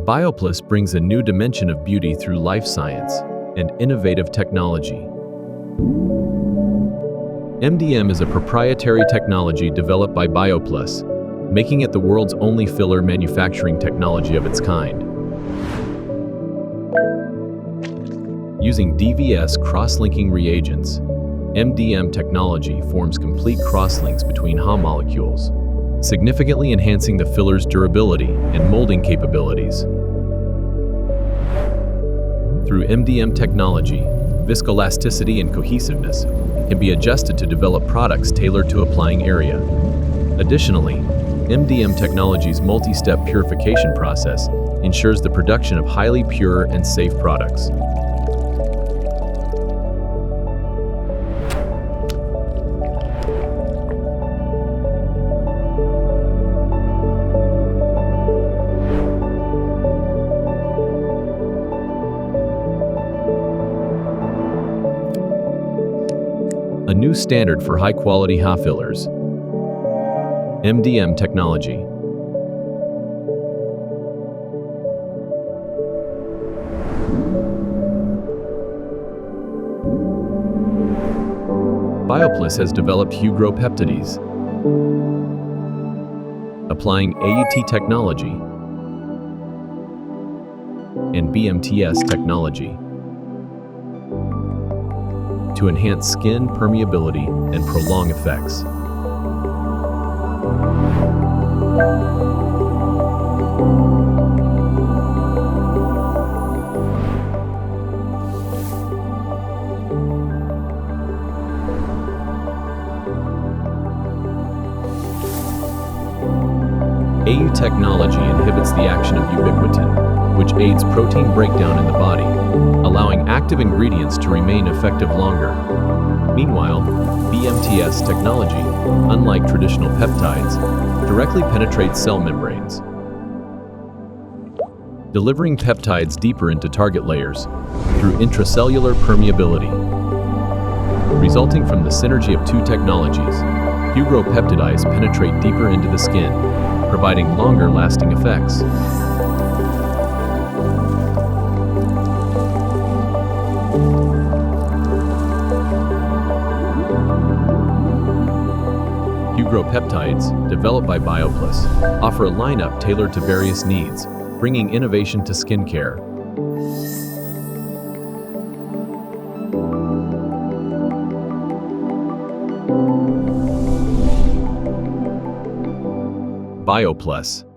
BioPlus brings a new dimension of beauty through life science and innovative technology. MDM is a proprietary technology developed by BioPlus, making it the world's only filler manufacturing technology of its kind. Using DVS cross-linking reagents, MDM technology forms complete crosslinks between HA molecules, significantly enhancing the filler's durability and molding capabilities. Through MDM technology, viscoelasticity and cohesiveness can be adjusted to develop products tailored to applying area. Additionally, MDM technology's multi-step purification process ensures the production of highly pure and safe products. A new standard for high-quality HA fillers. MDM Technology. BioPlus has developed Hugro-Peptides, applying AUT technology and BMTS technology to enhance skin permeability and prolong effects. AU technology inhibits the action of ubiquitin, which aids protein breakdown in the body, allowing active ingredients to remain effective longer. Meanwhile, BMTS technology, unlike traditional peptides, directly penetrates cell membranes, delivering peptides deeper into target layers through intracellular permeability. Resulting from the synergy of two technologies, Hugro-Peptides penetrate deeper into the skin, providing longer-lasting effects. Hugro-Peptides, developed by BioPlus, offer a lineup tailored to various needs, bringing innovation to skincare. BioPlus.